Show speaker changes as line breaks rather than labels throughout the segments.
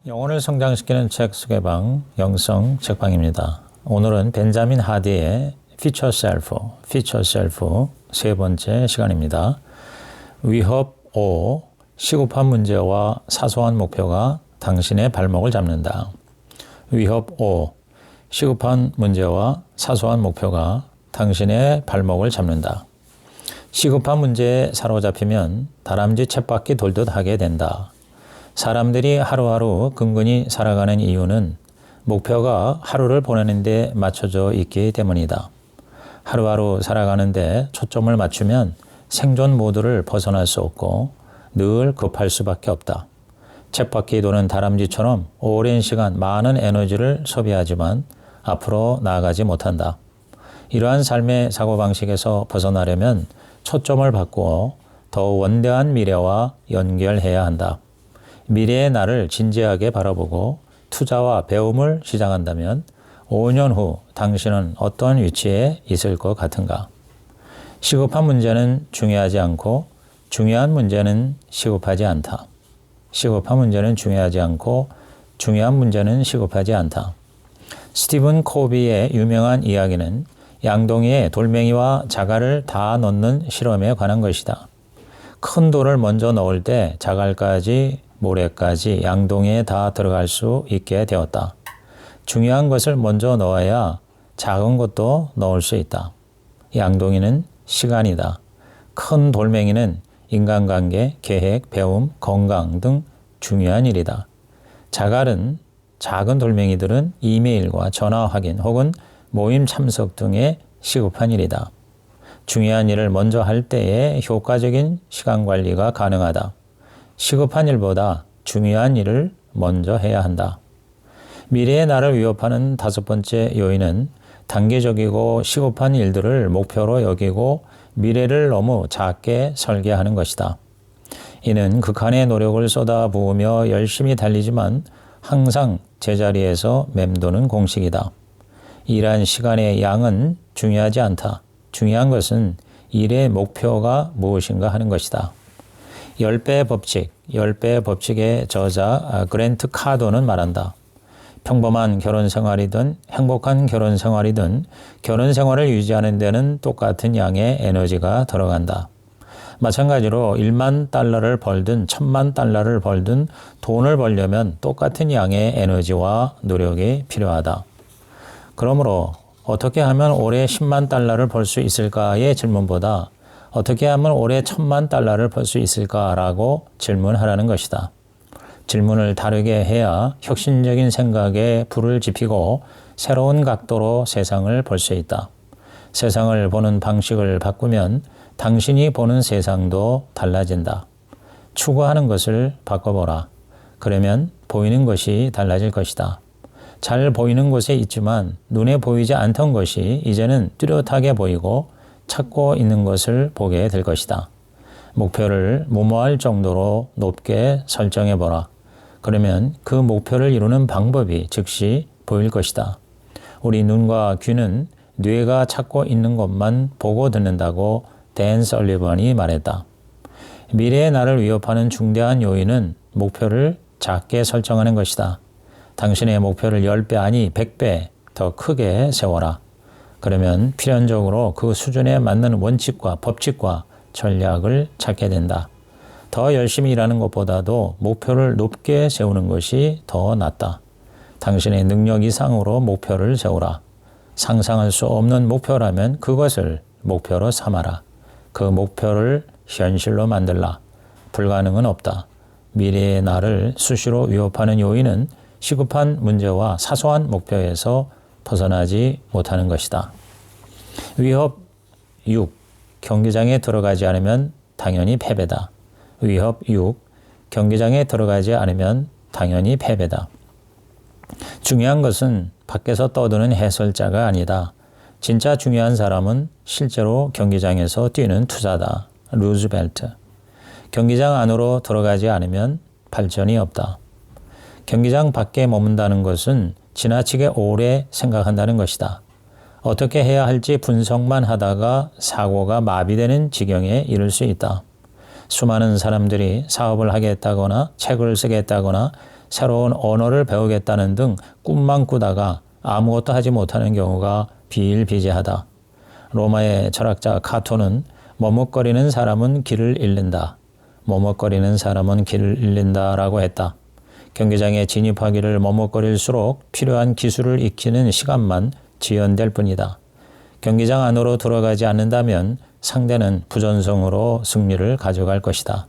영혼을 성장시키는 책 소개방 영성 책방입니다. 오늘은 벤자민 하디의 Future Self 세 번째 시간입니다. 위협 5. 시급한 문제와 사소한 목표가 당신의 발목을 잡는다. 위협 5. 시급한 문제와 사소한 목표가 당신의 발목을 잡는다. 시급한 문제에 사로잡히면 다람쥐 쳇바퀴 돌듯 하게 된다. 사람들이 하루하루 근근히 살아가는 이유는 목표가 하루를 보내는 데 맞춰져 있기 때문이다. 하루하루 살아가는데 초점을 맞추면 생존 모드를 벗어날 수 없고 늘 급할 수밖에 없다. 쳇바퀴 도는 다람쥐처럼 오랜 시간 많은 에너지를 소비하지만 앞으로 나아가지 못한다. 이러한 삶의 사고방식에서 벗어나려면 초점을 바꾸어 더 원대한 미래와 연결해야 한다. 미래의 나를 진지하게 바라보고 투자와 배움을 시작한다면 5년 후 당신은 어떤 위치에 있을 것 같은가? 시급한 문제는 중요하지 않고 중요한 문제는 시급하지 않다. 시급한 문제는 중요하지 않고 중요한 문제는 시급하지 않다. 스티븐 코비의 유명한 이야기는 양동이에 돌멩이와 자갈을 다 넣는 실험에 관한 것이다. 큰 돌을 먼저 넣을 때 자갈까지 모래까지 양동이에 다 들어갈 수 있게 되었다. 중요한 것을 먼저 넣어야 작은 것도 넣을 수 있다. 양동이는 시간이다. 큰 돌멩이는 인간관계, 계획, 배움, 건강 등 중요한 일이다. 자갈은 작은 돌멩이들은 이메일과 전화 확인 혹은 모임 참석 등의 시급한 일이다. 중요한 일을 먼저 할 때에 효과적인 시간 관리가 가능하다. 시급한 일보다 중요한 일을 먼저 해야 한다. 미래의 나를 위협하는 다섯 번째 요인은 단계적이고 시급한 일들을 목표로 여기고 미래를 너무 작게 설계하는 것이다. 이는 극한의 노력을 쏟아부으며 열심히 달리지만 항상 제자리에서 맴도는 공식이다. 일한 시간의 양은 중요하지 않다. 중요한 것은 일의 목표가 무엇인가 하는 것이다. 10배의 법칙, 10배의 법칙의 저자 그랜트 카도는 말한다. 평범한 결혼 생활이든 행복한 결혼 생활이든 결혼 생활을 유지하는 데는 똑같은 양의 에너지가 들어간다. 마찬가지로 1만 달러를 벌든 1000만 달러를 벌든 돈을 벌려면 똑같은 양의 에너지와 노력이 필요하다. 그러므로 어떻게 하면 올해 10만 달러를 벌 수 있을까의 질문보다 어떻게 하면 올해 1000만 달러를 벌 수 있을까라고 질문하라는 것이다. 질문을 다르게 해야 혁신적인 생각에 불을 지피고 새로운 각도로 세상을 볼 수 있다. 세상을 보는 방식을 바꾸면 당신이 보는 세상도 달라진다. 추구하는 것을 바꿔보라. 그러면 보이는 것이 달라질 것이다. 잘 보이는 곳에 있지만 눈에 보이지 않던 것이 이제는 뚜렷하게 보이고 찾고 있는 것을 보게 될 것이다. 목표를 무모할 정도로 높게 설정해보라. 그러면 그 목표를 이루는 방법이 즉시 보일 것이다. 우리 눈과 귀는 뇌가 찾고 있는 것만 보고 듣는다고 댄 설리번이 말했다. 미래의 나를 위협하는 중대한 요인은 목표를 작게 설정하는 것이다. 당신의 목표를 10배 아니 100배 더 크게 세워라. 그러면 필연적으로 그 수준에 맞는 원칙과 법칙과 전략을 찾게 된다. 더 열심히 일하는 것보다도 목표를 높게 세우는 것이 더 낫다. 당신의 능력 이상으로 목표를 세우라. 상상할 수 없는 목표라면 그것을 목표로 삼아라. 그 목표를 현실로 만들라. 불가능은 없다. 미래의 나를 수시로 위협하는 요인은 시급한 문제와 사소한 목표에서 벗어나지 못하는 것이다. 위협 6. 경기장에 들어가지 않으면 당연히 패배다. 위협 6. 경기장에 들어가지 않으면 당연히 패배다. 중요한 것은 밖에서 떠드는 해설자가 아니다. 진짜 중요한 사람은 실제로 경기장에서 뛰는 투자다. 루즈벨트. 경기장 안으로 들어가지 않으면 발전이 없다. 경기장 밖에 머문다는 것은 지나치게 오래 생각한다는 것이다. 어떻게 해야 할지 분석만 하다가 사고가 마비되는 지경에 이를 수 있다. 수많은 사람들이 사업을 하겠다거나 책을 쓰겠다거나 새로운 언어를 배우겠다는 등 꿈만 꾸다가 아무것도 하지 못하는 경우가 비일비재하다. 로마의 철학자 카토는 머뭇거리는 사람은 길을 잃는다. 머뭇거리는 사람은 길을 잃는다 라고 했다. 경기장에 진입하기를 머뭇거릴수록 필요한 기술을 익히는 시간만 지연될 뿐이다. 경기장 안으로 들어가지 않는다면 상대는 부전승으로 승리를 가져갈 것이다.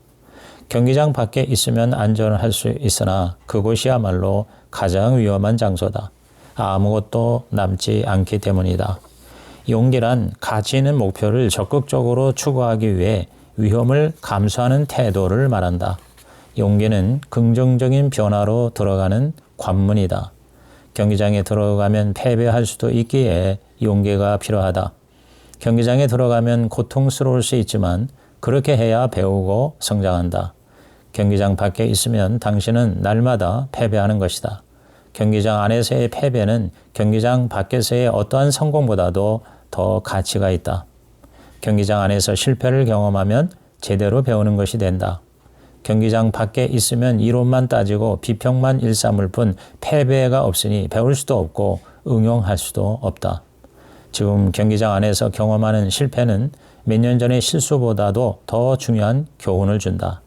경기장 밖에 있으면 안전할 수 있으나 그곳이야말로 가장 위험한 장소다. 아무것도 남지 않기 때문이다. 용기란 가치 있는 목표를 적극적으로 추구하기 위해 위험을 감수하는 태도를 말한다. 용기는 긍정적인 변화로 들어가는 관문이다. 경기장에 들어가면 패배할 수도 있기에 용기가 필요하다. 경기장에 들어가면 고통스러울 수 있지만 그렇게 해야 배우고 성장한다. 경기장 밖에 있으면 당신은 날마다 패배하는 것이다. 경기장 안에서의 패배는 경기장 밖에서의 어떠한 성공보다도 더 가치가 있다. 경기장 안에서 실패를 경험하면 제대로 배우는 것이 된다. 경기장 밖에 있으면 이론만 따지고 비평만 일삼을 뿐 패배가 없으니 배울 수도 없고 응용할 수도 없다. 지금 경기장 안에서 경험하는 실패는 몇 년 전의 실수보다도 더 중요한 교훈을 준다.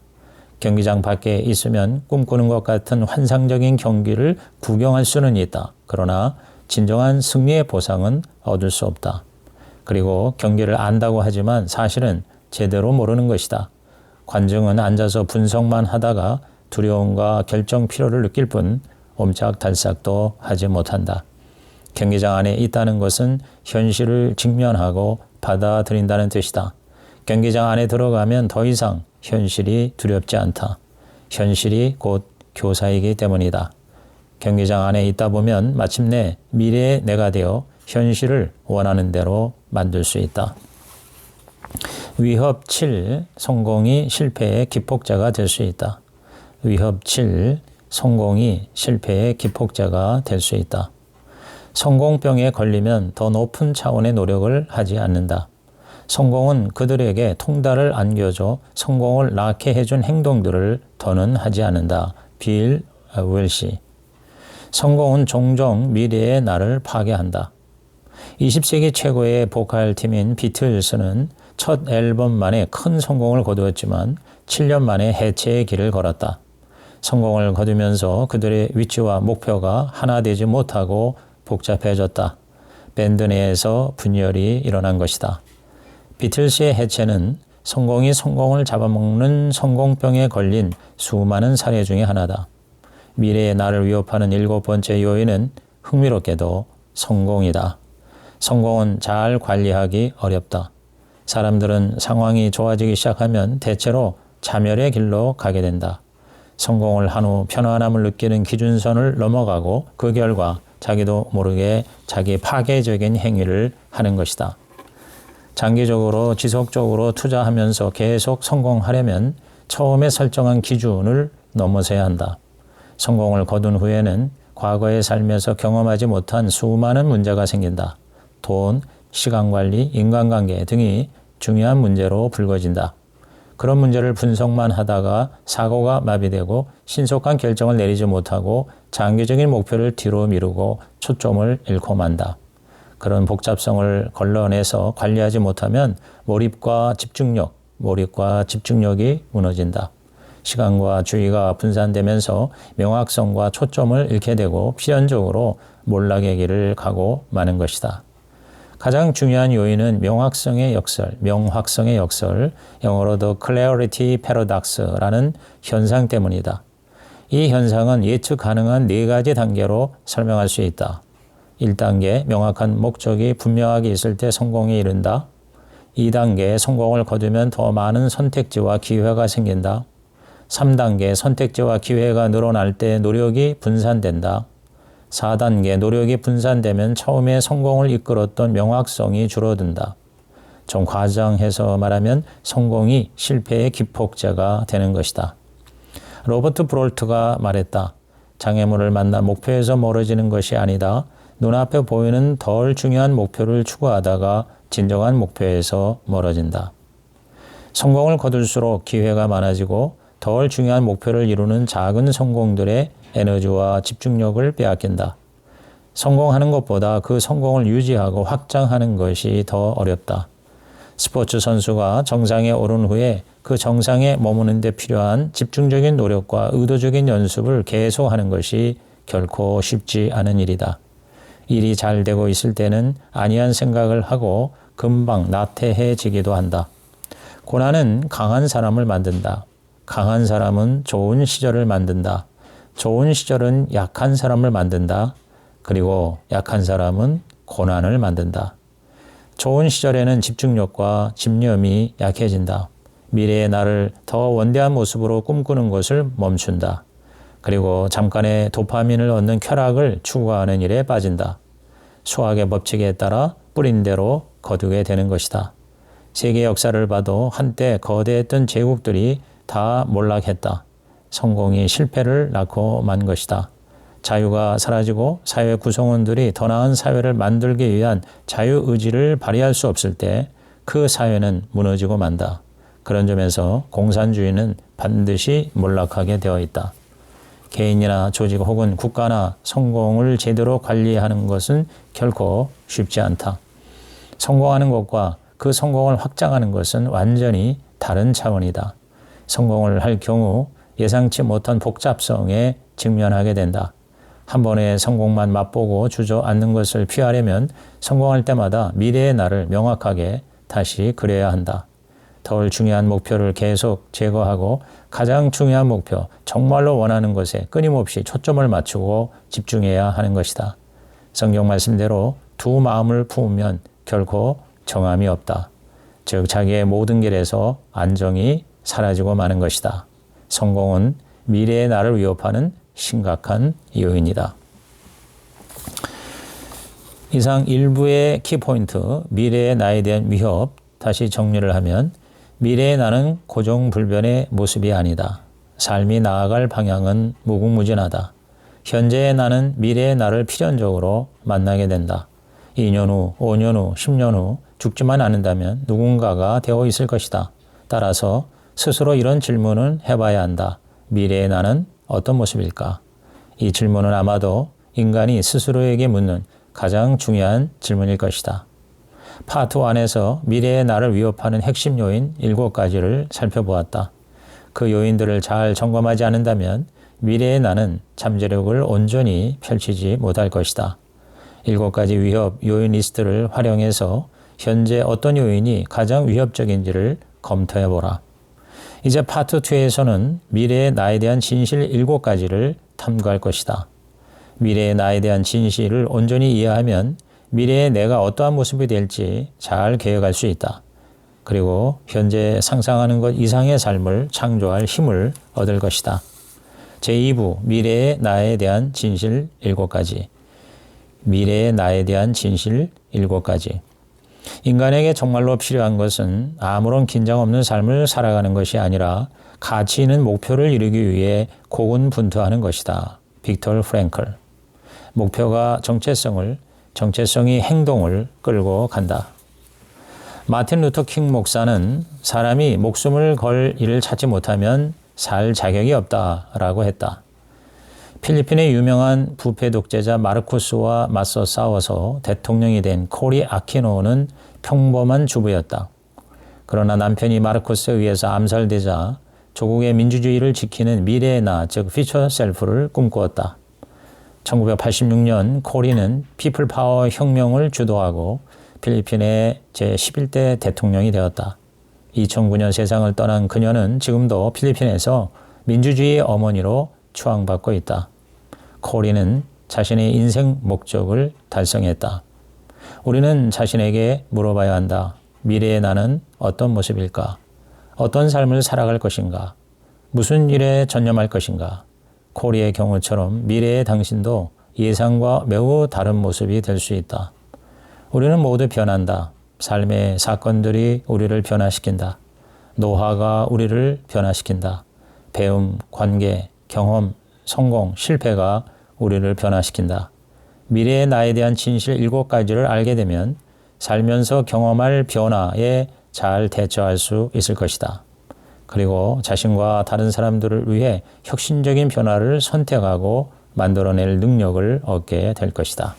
경기장 밖에 있으면 꿈꾸는 것 같은 환상적인 경기를 구경할 수는 있다. 그러나 진정한 승리의 보상은 얻을 수 없다. 그리고 경기를 안다고 하지만 사실은 제대로 모르는 것이다. 관중은 앉아서 분석만 하다가 두려움과 결정 필요를 느낄 뿐 옴짝달싹도 하지 못한다. 경기장 안에 있다는 것은 현실을 직면하고 받아들인다는 뜻이다. 경기장 안에 들어가면 더 이상 현실이 두렵지 않다. 현실이 곧 교사이기 때문이다. 경기장 안에 있다 보면 마침내 미래의 내가 되어 현실을 원하는 대로 만들 수 있다. 위협 7. 성공이 실패의 기폭제가 될 수 있다. 위협 7. 성공이 실패의 기폭제가 될 수 있다. 성공병에 걸리면 더 높은 차원의 노력을 하지 않는다. 성공은 그들에게 통달을 안겨줘 성공을 낳게 해준 행동들을 더는 하지 않는다. 빌 웰시. 성공은 종종 미래의 나를 파괴한다. 20세기 최고의 보컬팀인 비틀스는 첫 앨범 만에 큰 성공을 거두었지만 7년 만에 해체의 길을 걸었다. 성공을 거두면서 그들의 위치와 목표가 하나 되지 못하고 복잡해졌다. 밴드 내에서 분열이 일어난 것이다. 비틀스의 해체는 성공이 성공을 잡아먹는 성공병에 걸린 수많은 사례 중에 하나다. 미래의 나를 위협하는 7번째 요인은 흥미롭게도 성공이다. 성공은 잘 관리하기 어렵다. 사람들은 상황이 좋아지기 시작하면 대체로 자멸의 길로 가게 된다. 성공을 한 후 편안함을 느끼는 기준선을 넘어가고 그 결과 자기도 모르게 자기 파괴적인 행위를 하는 것이다. 장기적으로 지속적으로 투자하면서 계속 성공하려면 처음에 설정한 기준을 넘어서야 한다. 성공을 거둔 후에는 과거의 삶에서 경험하지 못한 수많은 문제가 생긴다. 돈, 시간관리, 인간관계 등이 중요한 문제로 불거진다. 그런 문제를 분석만 하다가 사고가 마비되고 신속한 결정을 내리지 못하고 장기적인 목표를 뒤로 미루고 초점을 잃고 만다. 그런 복잡성을 걸러내서 관리하지 못하면 몰입과 집중력이 무너진다. 시간과 주의가 분산되면서 명확성과 초점을 잃게 되고 필연적으로 몰락의 길을 가고 마는 것이다. 가장 중요한 요인은 명확성의 역설, 영어로 The Clarity Paradox라는 현상 때문이다. 이 현상은 예측 가능한 4가지 단계로 설명할 수 있다. 1단계, 명확한 목적이 분명하게 있을 때 성공에 이른다. 2단계, 성공을 거두면 더 많은 선택지와 기회가 생긴다. 3단계, 선택지와 기회가 늘어날 때 노력이 분산된다. 4단계, 노력이 분산되면 처음에 성공을 이끌었던 명확성이 줄어든다. 좀 과장해서 말하면 성공이 실패의 기폭제가 되는 것이다. 로버트 브롤트가 말했다. 장애물을 만나 목표에서 멀어지는 것이 아니다. 눈앞에 보이는 덜 중요한 목표를 추구하다가 진정한 목표에서 멀어진다. 성공을 거둘수록 기회가 많아지고 덜 중요한 목표를 이루는 작은 성공들에 에너지와 집중력을 빼앗긴다. 성공하는 것보다 그 성공을 유지하고 확장하는 것이 더 어렵다. 스포츠 선수가 정상에 오른 후에 그 정상에 머무는 데 필요한 집중적인 노력과 의도적인 연습을 계속하는 것이 결코 쉽지 않은 일이다. 일이 잘 되고 있을 때는 안이한 생각을 하고 금방 나태해지기도 한다. 고난은 강한 사람을 만든다. 강한 사람은 좋은 시절을 만든다. 좋은 시절은 약한 사람을 만든다. 그리고 약한 사람은 고난을 만든다. 좋은 시절에는 집중력과 집념이 약해진다. 미래의 나를 더 원대한 모습으로 꿈꾸는 것을 멈춘다. 그리고 잠깐의 도파민을 얻는 쾌락을 추구하는 일에 빠진다. 수학의 법칙에 따라 뿌린 대로 거두게 되는 것이다. 세계 역사를 봐도 한때 거대했던 제국들이 다 몰락했다. 성공이 실패를 낳고 만 것이다. 자유가 사라지고 사회 구성원들이 더 나은 사회를 만들기 위한 자유의지를 발휘할 수 없을 때 그 사회는 무너지고 만다. 그런 점에서 공산주의는 반드시 몰락하게 되어 있다. 개인이나 조직 혹은 국가나 성공을 제대로 관리하는 것은 결코 쉽지 않다. 성공하는 것과 그 성공을 확장하는 것은 완전히 다른 차원이다. 성공을 할 경우 예상치 못한 복잡성에 직면하게 된다. 한 번의 성공만 맛보고 주저앉는 것을 피하려면 성공할 때마다 미래의 나를 명확하게 다시 그려야 한다. 덜 중요한 목표를 계속 제거하고 가장 중요한 목표, 정말로 원하는 것에 끊임없이 초점을 맞추고 집중해야 하는 것이다. 성경 말씀대로 두 마음을 품으면 결코 정함이 없다. 즉 자기의 모든 길에서 안정이 사라지고 마는 것이다. 성공은 미래의 나를 위협하는 심각한 요인이다. 이상 일부의 키포인트, 미래의 나에 대한 위협, 다시 정리를 하면 미래의 나는 고정불변의 모습이 아니다. 삶이 나아갈 방향은 무궁무진하다. 현재의 나는 미래의 나를 필연적으로 만나게 된다. 2년 후, 5년 후, 10년 후 죽지만 않는다면 누군가가 되어 있을 것이다. 따라서 스스로 이런 질문을 해봐야 한다. 미래의 나는 어떤 모습일까? 이 질문은 아마도 인간이 스스로에게 묻는 가장 중요한 질문일 것이다. 파트 1에서 미래의 나를 위협하는 핵심 요인 7가지를 살펴보았다. 그 요인들을 잘 점검하지 않는다면 미래의 나는 잠재력을 온전히 펼치지 못할 것이다. 7가지 위협 요인 리스트를 활용해서 현재 어떤 요인이 가장 위협적인지를 검토해보라. 이제 파트 2에서는 미래의 나에 대한 진실 7가지를 탐구할 것이다. 미래의 나에 대한 진실을 온전히 이해하면 미래의 내가 어떠한 모습이 될지 잘 계획할 수 있다. 그리고 현재 상상하는 것 이상의 삶을 창조할 힘을 얻을 것이다. 제2부 미래의 나에 대한 진실 7가지. 미래의 나에 대한 진실 7가지. 인간에게 정말로 필요한 것은 아무런 긴장 없는 삶을 살아가는 것이 아니라 가치 있는 목표를 이루기 위해 고군분투하는 것이다. 빅터 프랭클. 목표가 정체성이 행동을 끌고 간다. 마틴 루터 킹 목사는 사람이 목숨을 걸 일을 찾지 못하면 살 자격이 없다라고 했다. 필리핀의 유명한 부패 독재자 마르코스와 맞서 싸워서 대통령이 된 코리 아키노는 평범한 주부였다. 그러나 남편이 마르코스에 의해서 암살되자 조국의 민주주의를 지키는 미래의 나, 즉 퓨처 셀프를 꿈꾸었다. 1986년 코리는 피플 파워 혁명을 주도하고 필리핀의 제11대 대통령이 되었다. 2009년 세상을 떠난 그녀는 지금도 필리핀에서 민주주의의 어머니로 추앙받고 있다. 코리는 자신의 인생 목적을 달성했다. 우리는 자신에게 물어봐야 한다. 미래의 나는 어떤 모습일까? 어떤 삶을 살아갈 것인가? 무슨 일에 전념할 것인가? 코리의 경우처럼 미래의 당신도 예상과 매우 다른 모습이 될 수 있다. 우리는 모두 변한다. 삶의 사건들이 우리를 변화시킨다. 노화가 우리를 변화시킨다. 배움, 관계, 경험, 성공, 실패가 우리를 변화시킨다. 미래의 나에 대한 진실 7가지를 알게 되면 살면서 경험할 변화에 잘 대처할 수 있을 것이다. 그리고 자신과 다른 사람들을 위해 혁신적인 변화를 선택하고 만들어낼 능력을 얻게 될 것이다.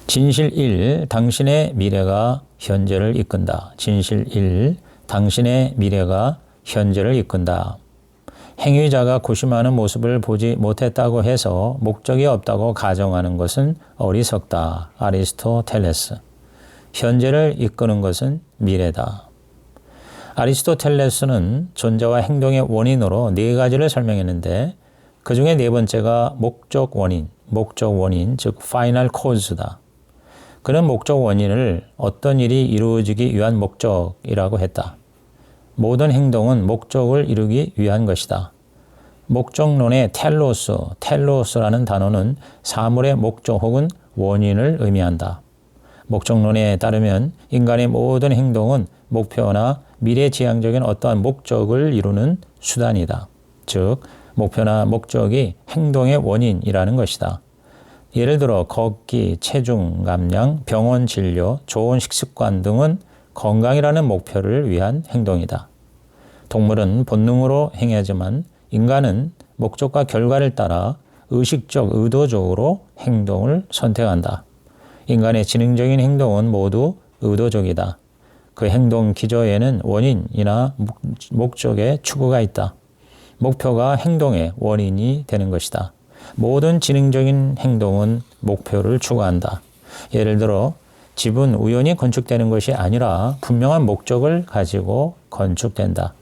진실 1. 당신의 미래가 현재를 이끈다. 진실 1. 당신의 미래가 현재를 이끈다. 행위자가 고심하는 모습을 보지 못했다고 해서 목적이 없다고 가정하는 것은 어리석다. 아리스토텔레스. 현재를 이끄는 것은 미래다. 아리스토텔레스는 존재와 행동의 원인으로 네 가지를 설명했는데 그 중에 네 번째가 목적 원인, 즉 final cause다. 그는 목적 원인을 어떤 일이 이루어지기 위한 목적이라고 했다. 모든 행동은 목적을 이루기 위한 것이다. 목적론의 텔로스라는 단어는 사물의 목적 혹은 원인을 의미한다. 목적론에 따르면 인간의 모든 행동은 목표나 미래지향적인 어떠한 목적을 이루는 수단이다. 즉, 목표나 목적이 행동의 원인이라는 것이다. 예를 들어 걷기, 체중 감량, 병원 진료, 좋은 식습관 등은 건강이라는 목표를 위한 행동이다. 동물은 본능으로 행하지만 인간은 목적과 결과를 따라 의도적으로 행동을 선택한다. 인간의 지능적인 행동은 모두 의도적이다. 그 행동 기저에는 원인이나 목적의 추구가 있다. 목표가 행동의 원인이 되는 것이다. 모든 지능적인 행동은 목표를 추구한다. 예를 들어 집은 우연히 건축되는 것이 아니라 분명한 목적을 가지고 건축된다.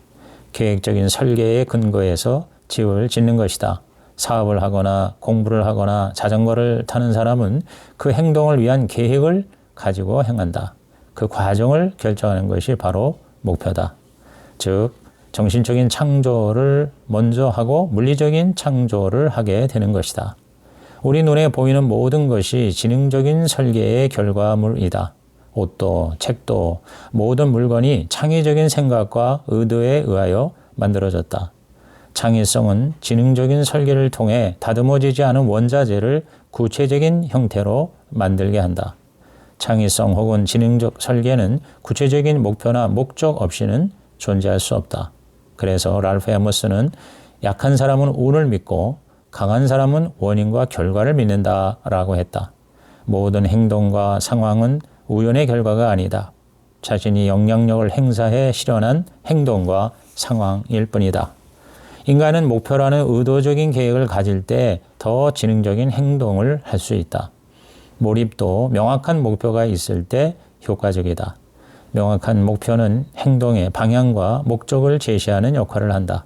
계획적인 설계에 근거해서 집을 짓는 것이다. 사업을 하거나 공부를 하거나 자전거를 타는 사람은 그 행동을 위한 계획을 가지고 행한다. 그 과정을 결정하는 것이 바로 목표다. 즉, 정신적인 창조를 먼저 하고 물리적인 창조를 하게 되는 것이다. 우리 눈에 보이는 모든 것이 지능적인 설계의 결과물이다. 옷도, 책도, 모든 물건이 창의적인 생각과 의도에 의하여 만들어졌다. 창의성은 지능적인 설계를 통해 다듬어지지 않은 원자재를 구체적인 형태로 만들게 한다. 창의성 혹은 지능적 설계는 구체적인 목표나 목적 없이는 존재할 수 없다. 그래서 랄프 에머슨은 약한 사람은 운을 믿고 강한 사람은 원인과 결과를 믿는다라고 했다. 모든 행동과 상황은 우연의 결과가 아니다. 자신이 영향력을 행사해 실현한 행동과 상황일 뿐이다. 인간은 목표라는 의도적인 계획을 가질 때 더 지능적인 행동을 할 수 있다. 몰입도 명확한 목표가 있을 때 효과적이다. 명확한 목표는 행동의 방향과 목적을 제시하는 역할을 한다.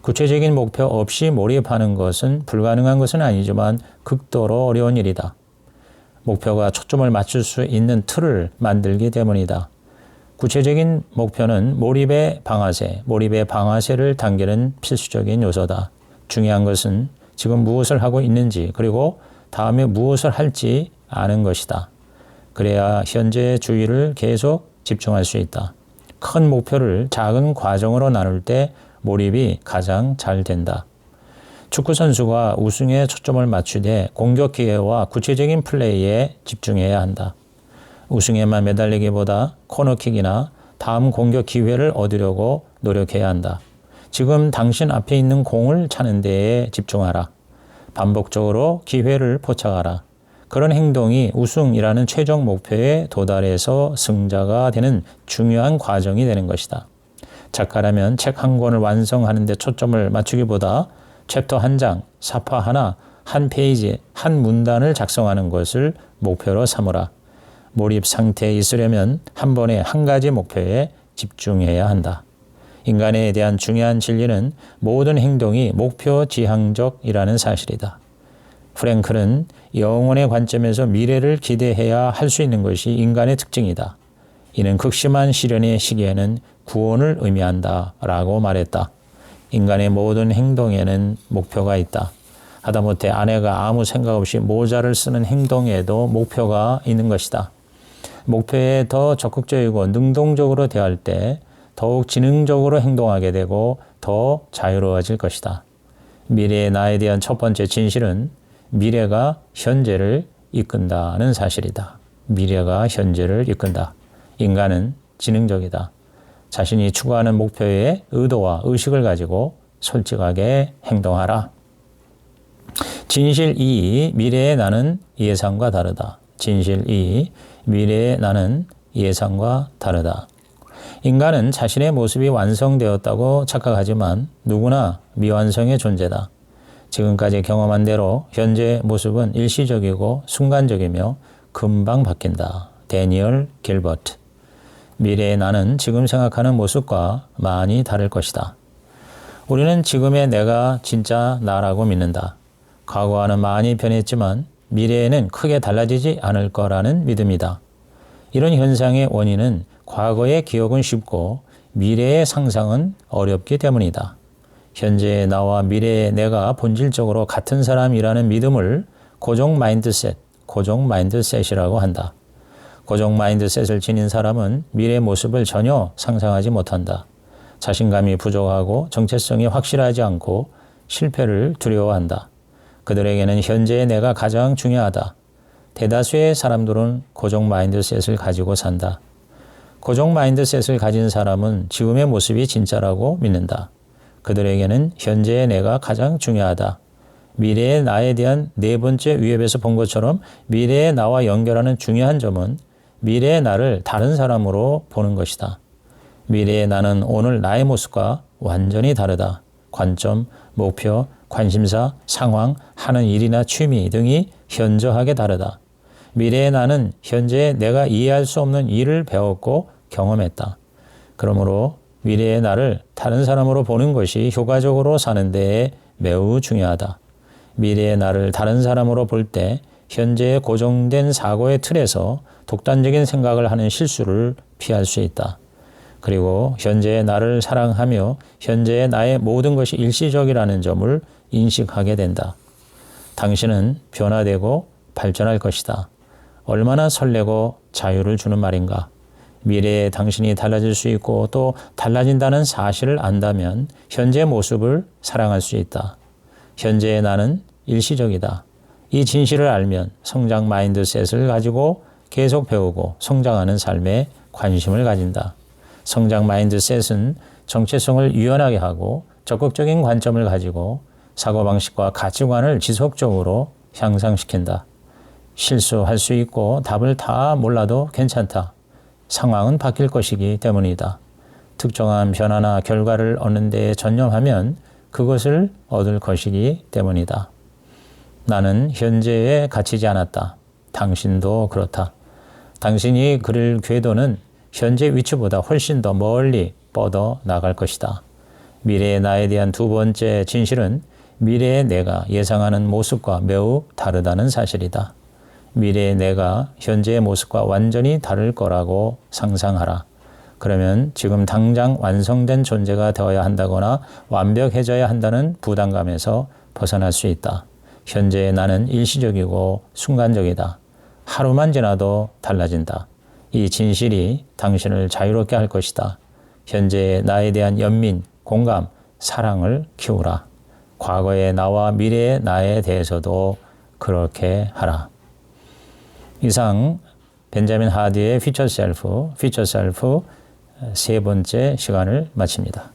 구체적인 목표 없이 몰입하는 것은 불가능한 것은 아니지만 극도로 어려운 일이다. 목표가 초점을 맞출 수 있는 틀을 만들기 때문이다. 구체적인 목표는 몰입의 방아쇠를 당기는 필수적인 요소다. 중요한 것은 지금 무엇을 하고 있는지 그리고 다음에 무엇을 할지 아는 것이다. 그래야 현재의 주의를 계속 집중할 수 있다. 큰 목표를 작은 과정으로 나눌 때 몰입이 가장 잘 된다. 축구선수가 우승에 초점을 맞추되 공격 기회와 구체적인 플레이에 집중해야 한다. 우승에만 매달리기보다 코너킥이나 다음 공격 기회를 얻으려고 노력해야 한다. 지금 당신 앞에 있는 공을 차는 데에 집중하라. 반복적으로 기회를 포착하라. 그런 행동이 우승이라는 최종 목표에 도달해서 승자가 되는 중요한 과정이 되는 것이다. 작가라면 책 한 권을 완성하는 데 초점을 맞추기보다 챕터 한 장, 사파 하나, 한 페이지, 한 문단을 작성하는 것을 목표로 삼으라. 몰입 상태에 있으려면 한 번에 한 가지 목표에 집중해야 한다. 인간에 대한 중요한 진리는 모든 행동이 목표 지향적이라는 사실이다. 프랭클은 영혼의 관점에서 미래를 기대해야 할 수 있는 것이 인간의 특징이다. 이는 극심한 시련의 시기에는 구원을 의미한다 라고 말했다. 인간의 모든 행동에는 목표가 있다. 하다못해 아내가 아무 생각 없이 모자를 쓰는 행동에도 목표가 있는 것이다. 목표에 더 적극적이고 능동적으로 대할 때 더욱 지능적으로 행동하게 되고 더 자유로워질 것이다. 미래의 나에 대한 첫 번째 진실은 미래가 현재를 이끈다는 사실이다. 미래가 현재를 이끈다. 인간은 지능적이다. 자신이 추구하는 목표의 의도와 의식을 가지고 솔직하게 행동하라. 진실 2. 미래의 나는 예상과 다르다. 진실 2. 미래의 나는 예상과 다르다. 인간은 자신의 모습이 완성되었다고 착각하지만 누구나 미완성의 존재다. 지금까지 경험한 대로 현재의 모습은 일시적이고 순간적이며 금방 바뀐다. 데니얼 길버트. 미래의 나는 지금 생각하는 모습과 많이 다를 것이다. 우리는 지금의 내가 진짜 나라고 믿는다. 과거와는 많이 변했지만 미래에는 크게 달라지지 않을 거라는 믿음이다. 이런 현상의 원인은 과거의 기억은 쉽고 미래의 상상은 어렵기 때문이다. 현재의 나와 미래의 내가 본질적으로 같은 사람이라는 믿음을 고정 마인드셋이라고 한다. 고정 마인드셋을 지닌 사람은 미래의 모습을 전혀 상상하지 못한다. 자신감이 부족하고 정체성이 확실하지 않고 실패를 두려워한다. 그들에게는 현재의 내가 가장 중요하다. 대다수의 사람들은 고정 마인드셋을 가지고 산다. 고정 마인드셋을 가진 사람은 지금의 모습이 진짜라고 믿는다. 그들에게는 현재의 내가 가장 중요하다. 미래의 나에 대한 네 번째 위협에서 본 것처럼 미래의 나와 연결하는 중요한 점은 미래의 나를 다른 사람으로 보는 것이다. 미래의 나는 오늘 나의 모습과 완전히 다르다. 관점, 목표, 관심사, 상황, 하는 일이나 취미 등이 현저하게 다르다. 미래의 나는 현재 내가 이해할 수 없는 일을 배웠고 경험했다. 그러므로 미래의 나를 다른 사람으로 보는 것이 효과적으로 사는 데에 매우 중요하다. 미래의 나를 다른 사람으로 볼 때 현재의 고정된 사고의 틀에서 독단적인 생각을 하는 실수를 피할 수 있다. 그리고 현재의 나를 사랑하며 현재의 나의 모든 것이 일시적이라는 점을 인식하게 된다. 당신은 변화되고 발전할 것이다. 얼마나 설레고 자유를 주는 말인가. 미래에 당신이 달라질 수 있고 또 달라진다는 사실을 안다면 현재의 모습을 사랑할 수 있다. 현재의 나는 일시적이다. 이 진실을 알면 성장 마인드셋을 가지고 계속 배우고 성장하는 삶에 관심을 가진다. 성장 마인드셋은 정체성을 유연하게 하고 적극적인 관점을 가지고 사고방식과 가치관을 지속적으로 향상시킨다. 실수할 수 있고 답을 다 몰라도 괜찮다. 상황은 바뀔 것이기 때문이다. 특정한 변화나 결과를 얻는 데 전념하면 그것을 얻을 것이기 때문이다. 나는 현재에 갇히지 않았다. 당신도 그렇다. 당신이 그릴 궤도는 현재 위치보다 훨씬 더 멀리 뻗어 나갈 것이다. 미래의 나에 대한 두 번째 진실은 미래의 내가 예상하는 모습과 매우 다르다는 사실이다. 미래의 내가 현재의 모습과 완전히 다를 거라고 상상하라. 그러면 지금 당장 완성된 존재가 되어야 한다거나 완벽해져야 한다는 부담감에서 벗어날 수 있다. 현재의 나는 일시적이고 순간적이다. 하루만 지나도 달라진다. 이 진실이 당신을 자유롭게 할 것이다. 현재의 나에 대한 연민, 공감, 사랑을 키우라. 과거의 나와 미래의 나에 대해서도 그렇게 하라. 이상 벤자민 하디의 Future Self 세 번째 시간을 마칩니다.